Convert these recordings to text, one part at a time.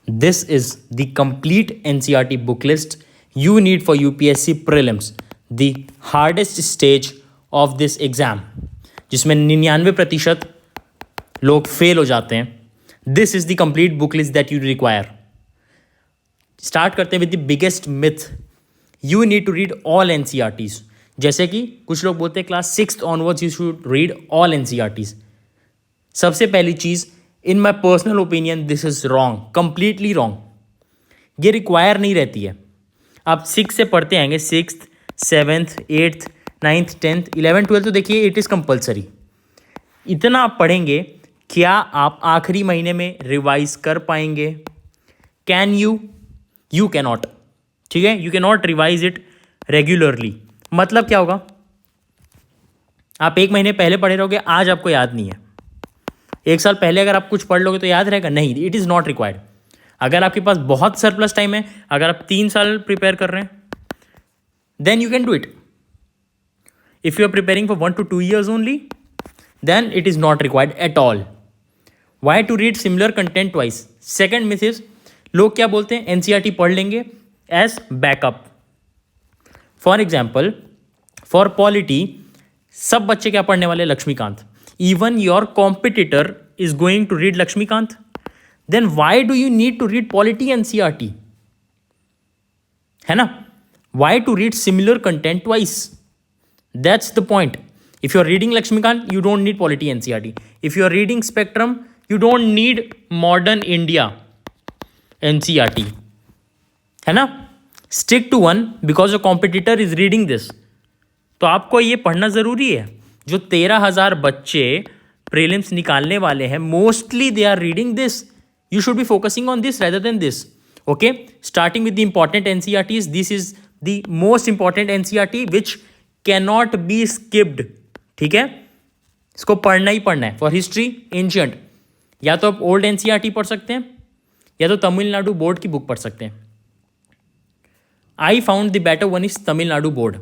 This is the complete NCERT book list you need for UPSC prelims, the hardest stage of this exam, जिसमें 99% लोग fail हो जाते हैं. This is the complete book list that you require. Start करते हैं with the biggest myth. You need to read all NCERTs. जैसे कि कुछ लोग बोलते हैं class 6th onwards you should read all NCERTs. सबसे पहली चीज, in my personal opinion this is wrong, completely wrong. ये रिक्वायर नहीं रहती है. आप 6 से पढ़ते आएंगे, 6th 7th 8th 9th 10th 11th 12th, तो देखिए इट इज़ कंपल्सरी. इतना आप पढ़ेंगे, क्या आप आखिरी महीने में रिवाइज कर पाएंगे? Can you? You can not. ठीक है, you can not revise it regularly. मतलब क्या होगा? आप एक महीने पहले पढ़े रहोगे, आज आपको याद नहीं है. एक साल पहले अगर आप कुछ पढ़ लोगे तो याद रहेगा? नहीं, इट इज़ नॉट रिक्वायर्ड. अगर आपके पास बहुत सरप्लस टाइम है, अगर आप 3 साल प्रिपेयर कर रहे हैं, then you can do it. If you are preparing for 1 to 2 years only, then it is not required at all. Why to read similar content twice? Second myth is, लोग क्या बोलते हैं, NCERT पढ़ लेंगे as backup. For example, for polity सब बच्चे क्या पढ़ने वाले? Laxmikanth. Even your competitor is going to read Laxmikanth. Then why do you need to read polity NCERT? है ना? Why to read similar content twice? That's the point. If you are reading Lakshmikant, you don't need polity NCERT. If you are reading Spectrum, you don't need Modern India NCERT. है ना? Stick to one because your competitor is reading this. तो आपको ये पढ़ना ज़रूरी है. जो 13,000 बच्चे प्रीलिम्स निकालने वाले हैं, mostly they are reading this. You should be focusing on this rather than this. Okay? Starting with the important NCERTs, this is the most important NCERT which cannot be skipped. ठीक है, इसको पढ़ना ही पढ़ना है. For history, ancient, या तो आप old NCERT पढ़ सकते हैं, या तो तमिलनाडु बोर्ड की बुक पढ़ सकते हैं. I found the better one is Tamil Nadu board.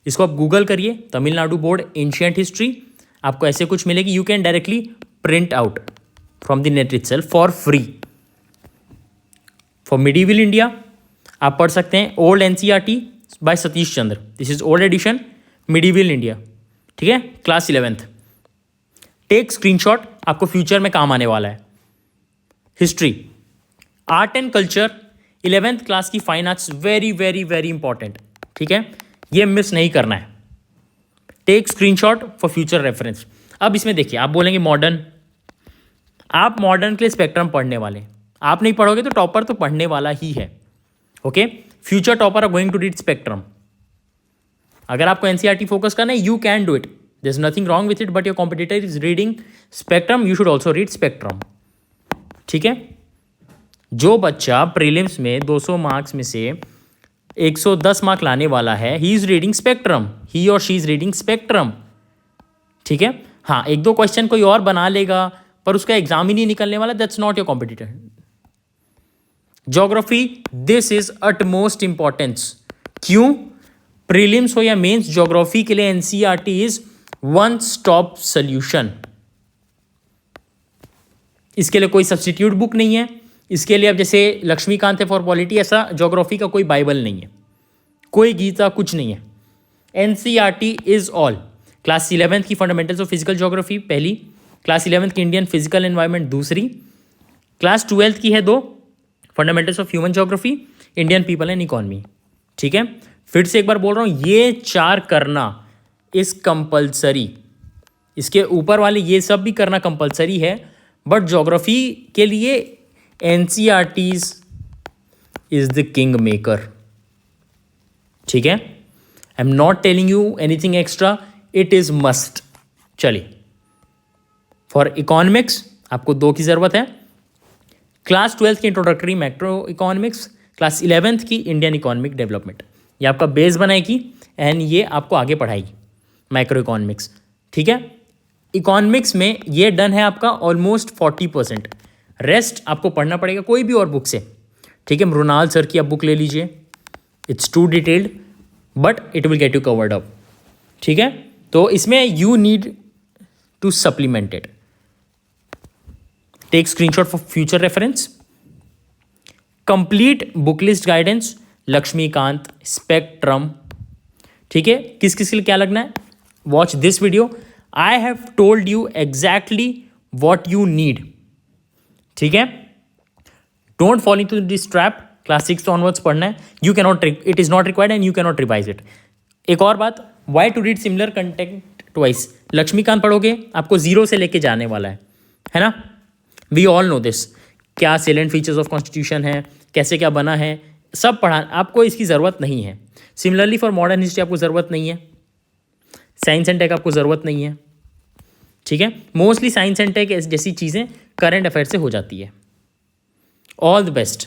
इसको आप गूगल करिए, तमिलनाडु बोर्ड एंशियंट हिस्ट्री, आपको ऐसे कुछ मिलेगी. You can directly print out from the net itself for free. For medieval India आप पढ़ सकते हैं old NCERT by Satish Chandra. This is old edition medieval India. ठीक है, क्लास 11th. टेक स्क्रीनशॉट, आपको फ्यूचर में काम आने वाला है. History, art and culture 11th class की fine arts, very very very important. ठीक है, ये मिस नहीं करना है. Take screenshot for future reference. अब इसमें देखिए, आप बोलेंगे मॉडर्न, आप मॉडर्न के लिए स्पेक्ट्रम पढ़ने वाले. आप नहीं पढ़ोगे तो टॉपर तो पढ़ने वाला ही है. Okay, future topper are going to read Spectrum. अगर आपको NCERT फोकस करना है, you can do it, there is nothing wrong with it, but your competitor is reading Spectrum, you should also read Spectrum. ठीक है, जो बच्चा prelims में 200 marks में से 110 मार्क लाने वाला है, ही इज रीडिंग स्पेक्ट्रम, ही और शी इज रीडिंग स्पेक्ट्रम. ठीक है, हाँ, 1-2 क्वेश्चन कोई और बना लेगा, पर उसका एग्जाम ही नहीं निकलने वाला, that's not your competitor. Geography, this is utmost importance. क्यों? प्रीलिम्स हो या मेंस, ज्योग्राफी के लिए NCERT is one stop solution. इसके लिए कोई सब्स्टिट्यूट बुक नहीं है. इसके लिए अब जैसे लक्ष्मीकांत है फॉर पॉलिटी, ऐसा ज्योग्राफी का कोई बाइबल नहीं है, कोई गीता, कुछ नहीं है. NCERT is all. Class 11th की फंडामेंटल्स ऑफ फिजिकल ज्योग्राफी पहली, क्लास 11th की इंडियन फिजिकल एनवायरनमेंट दूसरी, क्लास 12th की है 2 fundamentals of human geography, Indian people and economy. ठीक है, फिर से एक बार बोल रहा हूँ, ये 4 करना इज कंपल्सरी. इसके ऊपर वाले ये सब भी करना कंपल्सरी है, बट ज्योग्राफी के लिए NCERTs is the king maker. ठीक है, I am not telling you anything extra, it is must. चलिए, फॉर इकोनॉमिक्स आपको 2 की जरूरत है. क्लास 12th की introductory macro economics, class 11th की इंडियन इकोनॉमिक डेवलपमेंट. ये आपका बेस बनाएगी एंड ये आपको आगे पढ़ाएगी मैक्रो इकोनॉमिक्स. ठीक है, इकोनॉमिक्स में ये डन है आपका ऑलमोस्ट 40%. रेस्ट आपको पढ़ना पड़ेगा कोई भी और बुक से. ठीक है, मृणाल सर की आप बुक ले लीजिए, it's too detailed but it will get you covered up. ठीक है, तो इसमें you need to supplement it. Take screenshot for future reference. Complete book list guidance, Laxmikant, Spectrum, ठीक है। किस किस के लिए क्या लगना है, watch this video, I have told you exactly what you need, ठीक है। Don't fall into this trap, class 6 onwards पढ़ना है, you cannot, it is not required and you cannot revise it. एक और बात, why to read similar content twice, Laxmikant पढ़ोगे आपको 0 से लेके जाने वाला है ना। वी ऑल नो दिस, क्या सेलेंट फीचर्स ऑफ कॉन्स्टिट्यूशन है, कैसे क्या बना है, सब पढ़ा, आपको इसकी ज़रूरत नहीं है। सिमिलरली फॉर मॉडर्न हिस्ट्री आपको ज़रूरत नहीं है, साइंस एंड टेक आपको ज़रूरत नहीं है, ठीक है। मोस्टली साइंस एंड टेक जैसी चीज़ें करंट अफेयर से हो जाती है। All the best.